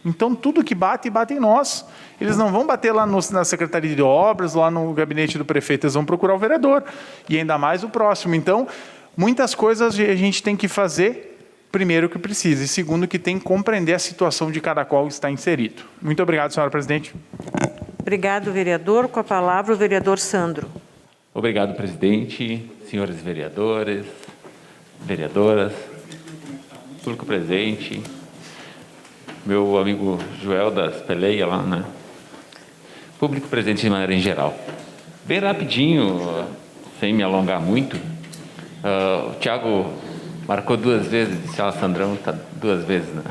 Então, tudo que bate, bate em nós. Eles não vão bater lá na Secretaria de Obras, lá no gabinete do prefeito, eles vão procurar o vereador. E ainda mais o próximo. Então, muitas coisas a gente tem que fazer, primeiro, que precisa. E segundo, que tem que compreender a situação de cada qual está inserido. Muito obrigado, senhora presidente. Obrigado, vereador. Com a palavra, o vereador Sandro. Obrigado, presidente, senhores vereadores, vereadoras, público presente, meu amigo Joel das Peleia lá, né? Público presente de maneira em geral. Bem rapidinho, sem me alongar muito, o Thiago marcou 2 vezes, disse, Sandrão está 2 vezes, né?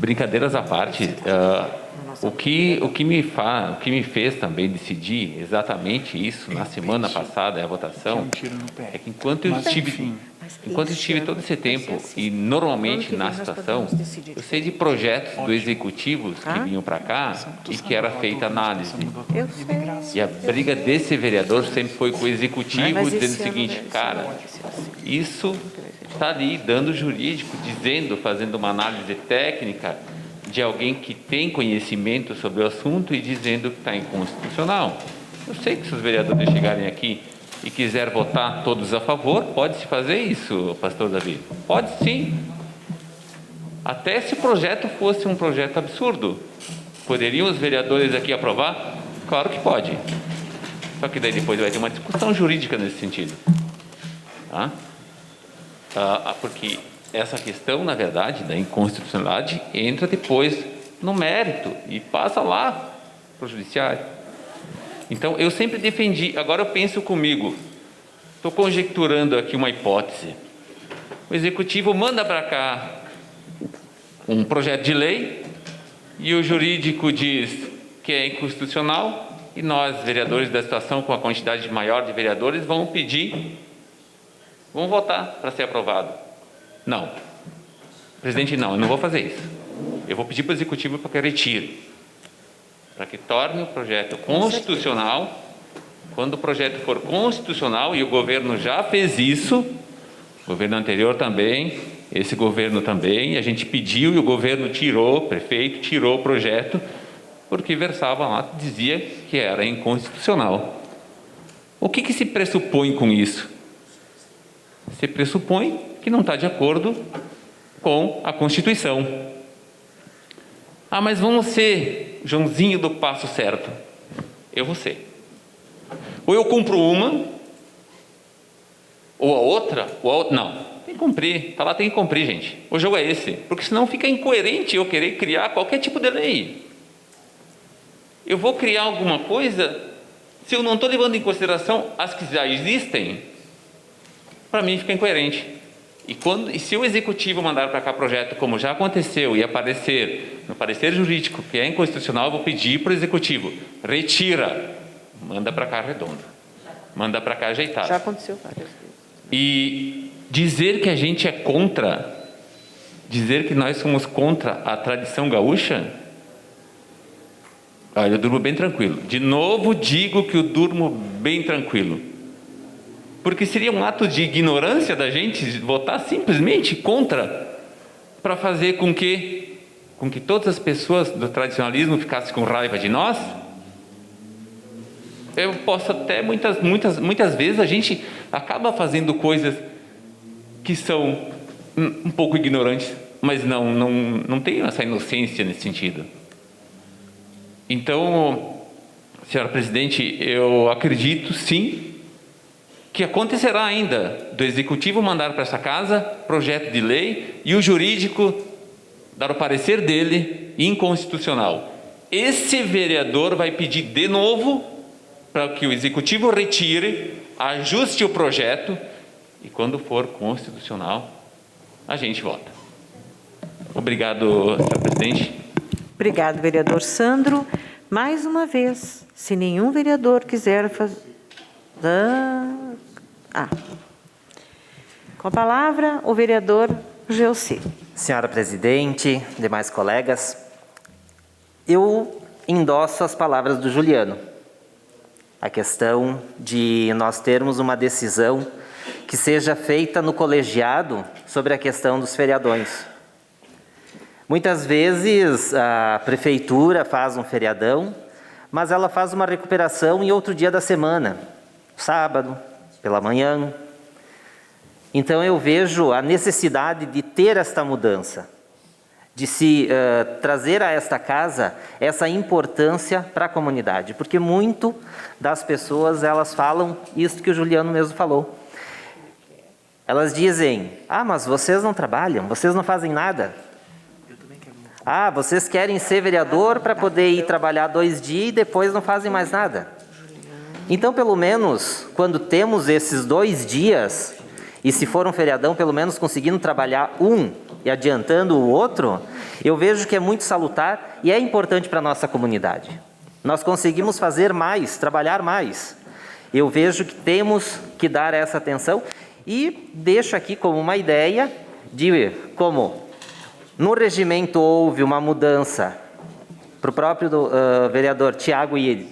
brincadeiras à parte, o que me fez também decidir exatamente isso na semana passada, a votação, é que enquanto eu estive todo esse tempo, e normalmente na situação, eu sei de projetos do executivo que vinham para cá e que era feita análise. E a briga desse vereador sempre foi com o executivo, dizendo o seguinte, cara, isso está ali, dando jurídico, fazendo uma análise técnica de alguém que tem conhecimento sobre o assunto e dizendo que está inconstitucional. Eu sei que se os vereadores chegarem aqui e quiser votar todos a favor, pode-se fazer isso, pastor Davi? Pode sim. Até se o projeto fosse um projeto absurdo. Poderiam os vereadores aqui aprovar? Claro que pode. Só que daí depois vai ter uma discussão jurídica nesse sentido. Tá? Porque essa questão, na verdade, da inconstitucionalidade entra depois no mérito e passa lá para o judiciário. Então, eu sempre defendi, agora eu penso comigo, estou conjecturando aqui uma hipótese. O executivo manda para cá um projeto de lei e o jurídico diz que é inconstitucional e nós, vereadores da situação, com a quantidade maior de vereadores, vamos votar para ser aprovado. Não. Presidente, não, eu não vou fazer isso. Eu vou pedir para o executivo para que retire, para que torne o projeto constitucional. Quando o projeto for constitucional, e o governo já fez isso, o governo anterior também, esse governo também, a gente pediu e o governo tirou, o prefeito tirou o projeto, porque versava lá, dizia que era inconstitucional. O que se pressupõe com isso? Se pressupõe que não está de acordo com a Constituição. Ah, mas vamos ser Joãozinho do passo certo. Eu vou ser. Ou eu cumpro uma, ou a outra, não. Tem que cumprir. Está lá, tem que cumprir, gente. O jogo é esse. Porque senão fica incoerente eu querer criar qualquer tipo de lei. Eu vou criar alguma coisa, se eu não estou levando em consideração as que já existem, para mim fica incoerente. E se o executivo mandar para cá projeto, como já aconteceu, e aparecer no parecer jurídico que é inconstitucional, eu vou pedir para o executivo, retira, manda para cá redondo, manda para cá ajeitado. Já aconteceu várias vezes. E dizer que a gente é contra, dizer que nós somos contra a tradição gaúcha, eu durmo bem tranquilo. De novo digo que eu durmo bem tranquilo. Porque seria um ato de ignorância da gente votar simplesmente contra, para fazer com que todas as pessoas do tradicionalismo ficassem com raiva de nós. Eu posso até, muitas vezes, a gente acaba fazendo coisas que são um pouco ignorantes, mas não tem essa inocência nesse sentido. Então, senhora presidente, eu acredito sim que acontecerá ainda do executivo mandar para essa casa projeto de lei e o jurídico dar o parecer dele inconstitucional. Esse vereador vai pedir de novo para que o executivo retire, ajuste o projeto e quando for constitucional, a gente vota. Obrigado, senhor presidente. Obrigado, vereador Sandro. Mais uma vez, se nenhum vereador quiser fazer... Com a palavra, o vereador Gelsi. Senhora presidente, demais colegas, eu endosso as palavras do Juliano. A questão de nós termos uma decisão que seja feita no colegiado sobre a questão dos feriadões. Muitas vezes a prefeitura faz um feriadão, mas ela faz uma recuperação em outro dia da semana, sábado, pela manhã. Então eu vejo a necessidade de ter esta mudança, de se trazer a esta casa essa importância para a comunidade, porque muito das pessoas, elas falam isso que o Juliano mesmo falou. Elas dizem, mas vocês não trabalham, vocês não fazem nada. Vocês querem ser vereador para poder ir trabalhar 2 dias e depois não fazem mais nada. Então, pelo menos, quando temos esses 2 dias, e se for um feriadão, pelo menos conseguindo trabalhar um e adiantando o outro, eu vejo que é muito salutar e é importante para a nossa comunidade. Nós conseguimos fazer mais, trabalhar mais. Eu vejo que temos que dar essa atenção e deixo aqui como uma ideia de como no regimento houve uma mudança para o próprio vereador Tiago Ilha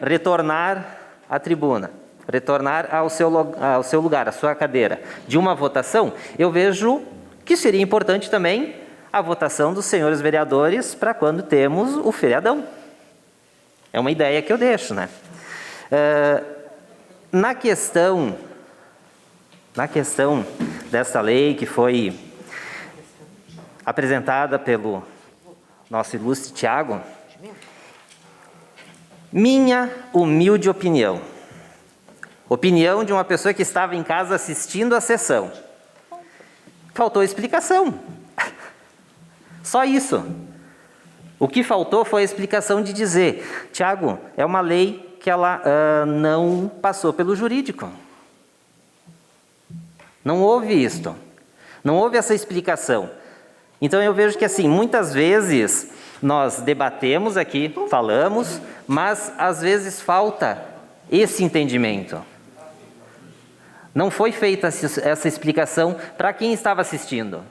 retornar à tribuna, retornar ao seu lugar, à sua cadeira, de uma votação, eu vejo que seria importante também a votação dos senhores vereadores para quando temos o feriadão. É uma ideia que eu deixo, né? Na questão dessa lei que foi apresentada pelo nosso ilustre Tiago, minha humilde opinião de uma pessoa que estava em casa assistindo a sessão, faltou explicação. Só isso. O que faltou foi a explicação de dizer, Tiago, é uma lei que ela não passou pelo jurídico. Não houve isto. Não houve essa explicação. Então eu vejo que assim, muitas vezes nós debatemos aqui, falamos, mas às vezes falta esse entendimento. Não foi feita essa explicação para quem estava assistindo.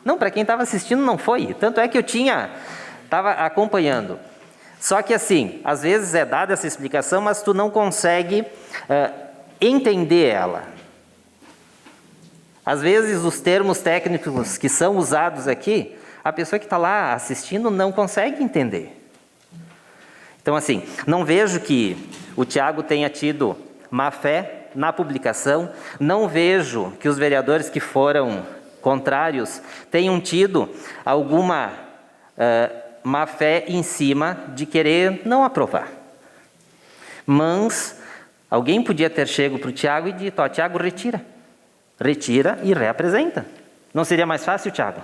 Não, para quem estava assistindo não foi. Tanto é que eu estava acompanhando. Só que assim, às vezes é dada essa explicação, mas tu não consegue entender ela. Às vezes os termos técnicos que são usados aqui, a pessoa que está lá assistindo não consegue entender. Então assim, não vejo que o Tiago tenha tido má fé na publicação, não vejo que os vereadores que foram contrários tenham tido alguma má fé em cima de querer não aprovar. Mas alguém podia ter chego para o Tiago e dito, Tiago, retira e reapresenta. Não seria mais fácil, Tiago?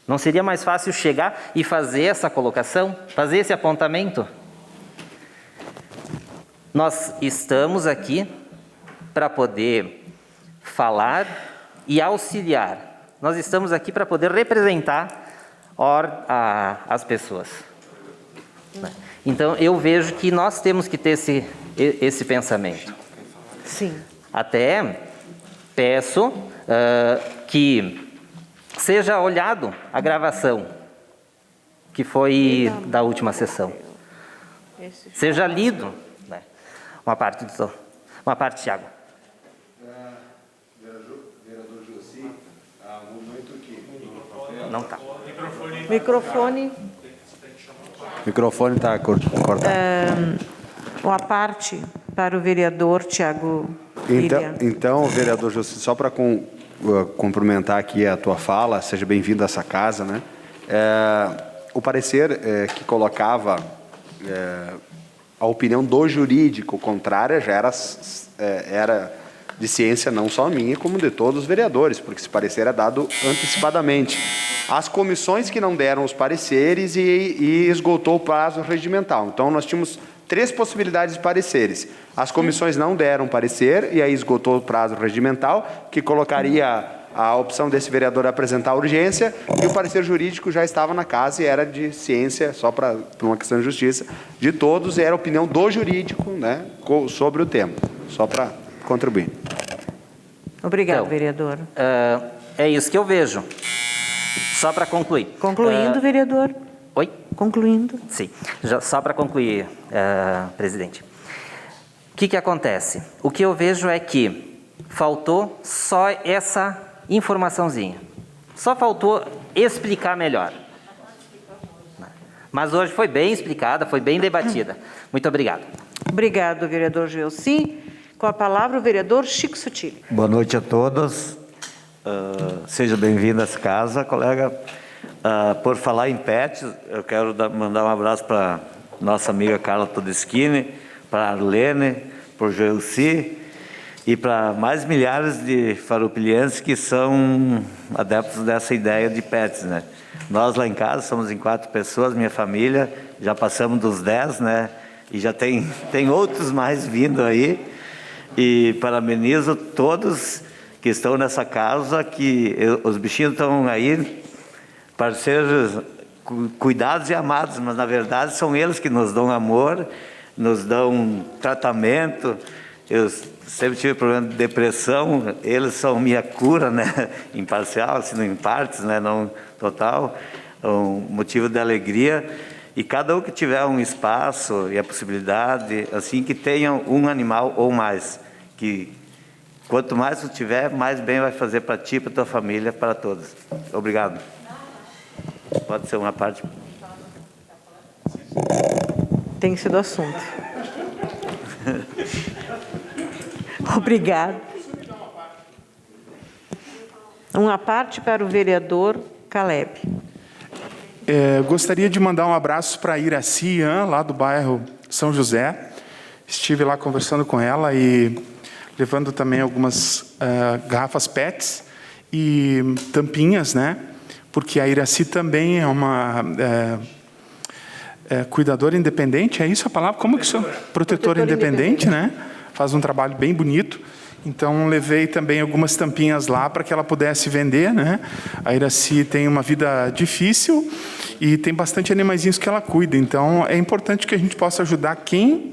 Não seria mais fácil chegar e fazer essa colocação, fazer esse apontamento? Nós estamos aqui para poder falar e auxiliar. Nós estamos aqui para poder representar as pessoas. Então, eu vejo que nós temos que ter esse pensamento. Sim. Até peço que seja olhado a gravação que foi da última sessão. Seja lido, né? Uma parte, Tiago. Vereador Jossi, há um momento que... Não está. Microfone está cortado. Uma parte para o vereador Tiago Ilha. Então, vereador Jossi, só para cumprimentar aqui a tua fala, seja bem-vindo a essa casa, né? O parecer que colocava a opinião do jurídico contrária já era de ciência não só minha, como de todos os vereadores, porque esse parecer é dado antecipadamente. As comissões que não deram os pareceres e esgotou o prazo regimental. Então, nós tínhamos 3 possibilidades de pareceres. As comissões não deram parecer e aí esgotou o prazo regimental, que colocaria a opção desse vereador apresentar a urgência, e o parecer jurídico já estava na casa e era de ciência, só para uma questão de justiça, de todos, e era a opinião do jurídico, né, sobre o tema. Só para contribuir. Obrigado, então, vereador. É isso que eu vejo. Só para concluir. Concluindo, vereador. Oi? Concluindo. Sim, só para concluir, presidente. O que acontece? O que eu vejo é que faltou só essa informaçãozinha. Só faltou explicar melhor. Mas hoje foi bem explicada, foi bem debatida. Muito obrigado. Obrigado, vereador Gelsi. Com a palavra, o vereador Chico Sutili. Boa noite a todos. Seja bem-vindo a essa casa, colega. Por falar em pets, eu quero mandar um abraço para nossa amiga Carla Todeschini, para a Arlene, para o Gelsi e para mais milhares de farroupilhenses que são adeptos dessa ideia de pets, né? Nós lá em casa somos em 4 pessoas, minha família, já passamos dos 10, né? E já tem outros mais vindo aí. e parabenizo todos que estão nessa casa, que os bichinhos estão aí, parceiros cuidados e amados, mas na verdade são eles que nos dão amor, nos dão tratamento. Eu sempre tive problema de depressão, eles são minha cura, né? Imparcial, assim, em partes, né? Não total, um motivo de alegria. E cada um que tiver um espaço e a possibilidade, assim, que tenha um animal ou mais, que quanto mais tu tiver, mais bem vai fazer para ti, para tua família, para todos. Obrigado. Pode ser uma parte. Tem sido assunto. Obrigado. Uma parte para o vereador Caleb. Gostaria de mandar um abraço para a Iraci Ian, lá do bairro São José. Estive lá conversando com ela e levando também algumas garrafas PETs e tampinhas, né? Porque a Iraci também é uma cuidadora independente, é isso a palavra? Como que isso? Protetora independente, né? Faz um trabalho bem bonito. Então, levei também algumas tampinhas lá para que ela pudesse vender, né? A Iraci tem uma vida difícil e tem bastante animaizinhos que ela cuida. Então, é importante que a gente possa ajudar quem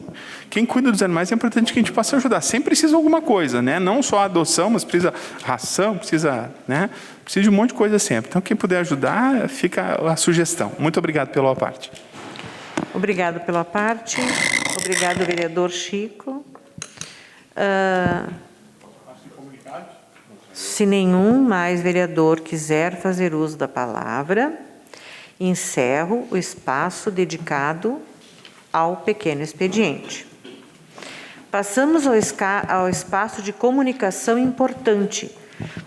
cuida dos animais, é importante que a gente possa ajudar. Sempre precisa de alguma coisa, né? Não só a adoção, mas precisa ração, precisa, né? Precisa de um monte de coisa sempre. Então, quem puder ajudar, fica a sugestão. Muito obrigado pela parte. Obrigado pela parte. Obrigado, vereador Chico. Se nenhum mais vereador quiser fazer uso da palavra, encerro o espaço dedicado ao pequeno expediente. Passamos ao espaço de comunicação importante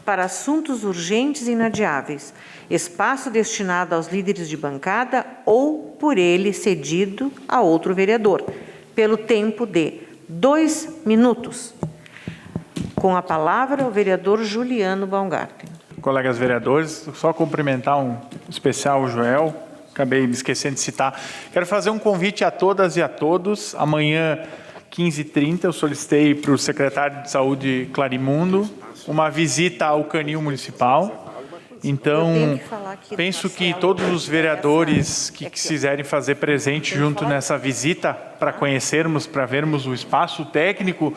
para assuntos urgentes e inadiáveis, espaço destinado aos líderes de bancada ou por ele cedido a outro vereador, pelo tempo de 2 minutos. Com a palavra, o vereador Juliano Baumgarten. Colegas vereadores, só cumprimentar um especial o Joel, acabei me esquecendo de citar. Quero fazer um convite a todas e a todos. Amanhã, 15h30, eu solicitei para o secretário de Saúde Clarimundo uma visita ao canil municipal. Então, penso que todos os vereadores que quiserem fazer presente junto nessa visita, para conhecermos, para vermos o espaço técnico,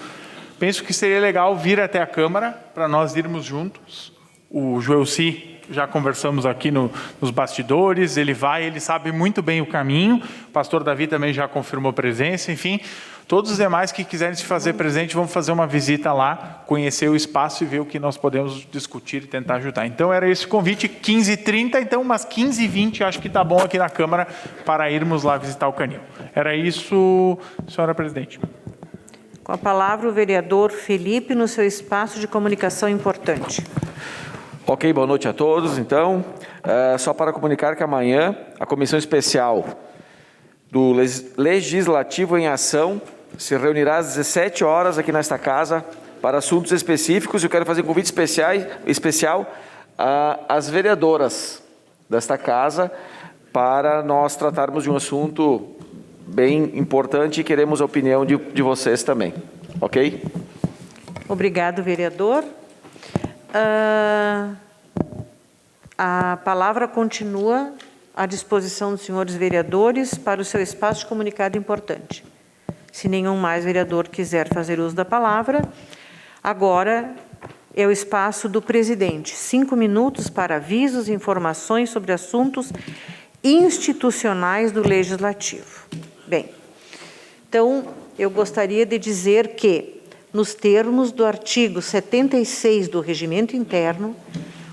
penso que seria legal vir até a Câmara, para nós irmos juntos. O Joelci, já conversamos aqui nos bastidores, ele sabe muito bem o caminho, o pastor Davi também já confirmou presença, enfim, todos os demais que quiserem se fazer presente vão fazer uma visita lá, conhecer o espaço e ver o que nós podemos discutir e tentar ajudar. Então era esse o convite, 15h30, então umas 15h20, acho que está bom aqui na Câmara para irmos lá visitar o canil. Era isso, senhora presidente. Com a palavra o vereador Felipe no seu espaço de comunicação importante. Ok, boa noite a todos. Então, só para comunicar que amanhã a Comissão Especial do Legislativo em Ação se reunirá às 17 horas aqui nesta casa para assuntos específicos. Eu quero fazer um convite especial às vereadoras desta casa para nós tratarmos de um assunto bem importante e queremos a opinião de vocês também. Ok? Obrigado, vereador. A palavra continua à disposição dos senhores vereadores para o seu espaço de comunicado importante. Se nenhum mais vereador quiser fazer uso da palavra, agora é o espaço do presidente. 5 minutos para avisos e informações sobre assuntos institucionais do Legislativo. Bem, então eu gostaria de dizer que, nos termos do artigo 76 do Regimento Interno,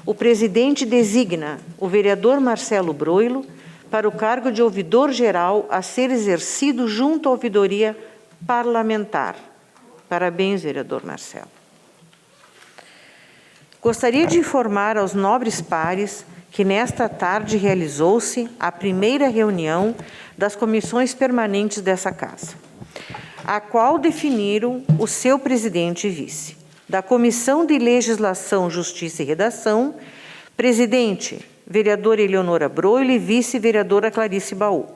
o presidente designa o vereador Marcelo Broilo para o cargo de ouvidor-geral a ser exercido junto à ouvidoria parlamentar. Parabéns, vereador Marcelo. Gostaria de informar aos nobres pares que nesta tarde realizou-se a primeira reunião das comissões permanentes dessa Casa, a qual definiram o seu presidente e vice. Da Comissão de Legislação, Justiça e Redação, presidente, vereadora Eleonora Broilo e vice-vereadora Clarice Baú.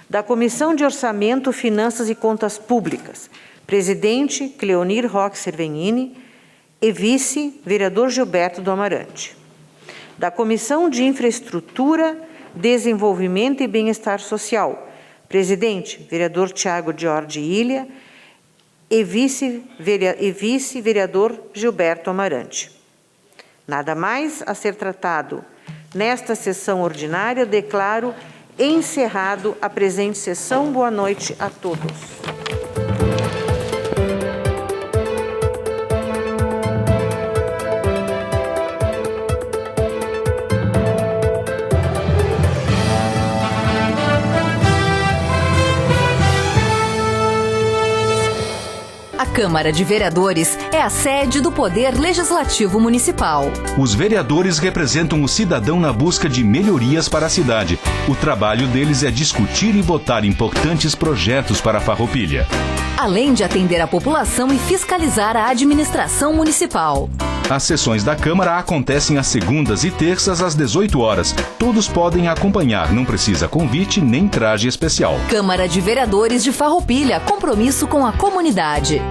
Da Comissão de Orçamento, Finanças e Contas Públicas, Presidente, Cleonir Roque Cervenini. E vice, vereador Gilberto do Amarante. Da Comissão de Infraestrutura, Desenvolvimento e Bem-Estar Social. Presidente, vereador Tiago Jorge Ilha. E vice, vereador Gilberto Amarante. Nada mais a ser tratado nesta sessão ordinária, declaro encerrado a presente sessão. Boa noite a todos. A Câmara de Vereadores é a sede do Poder Legislativo Municipal. Os vereadores representam o cidadão na busca de melhorias para a cidade. O trabalho deles é discutir e votar importantes projetos para a Farroupilha. Além de atender a população e fiscalizar a administração municipal. As sessões da Câmara acontecem às segundas e terças às 18 horas. Todos podem acompanhar, não precisa convite nem traje especial. Câmara de Vereadores de Farroupilha, compromisso com a comunidade.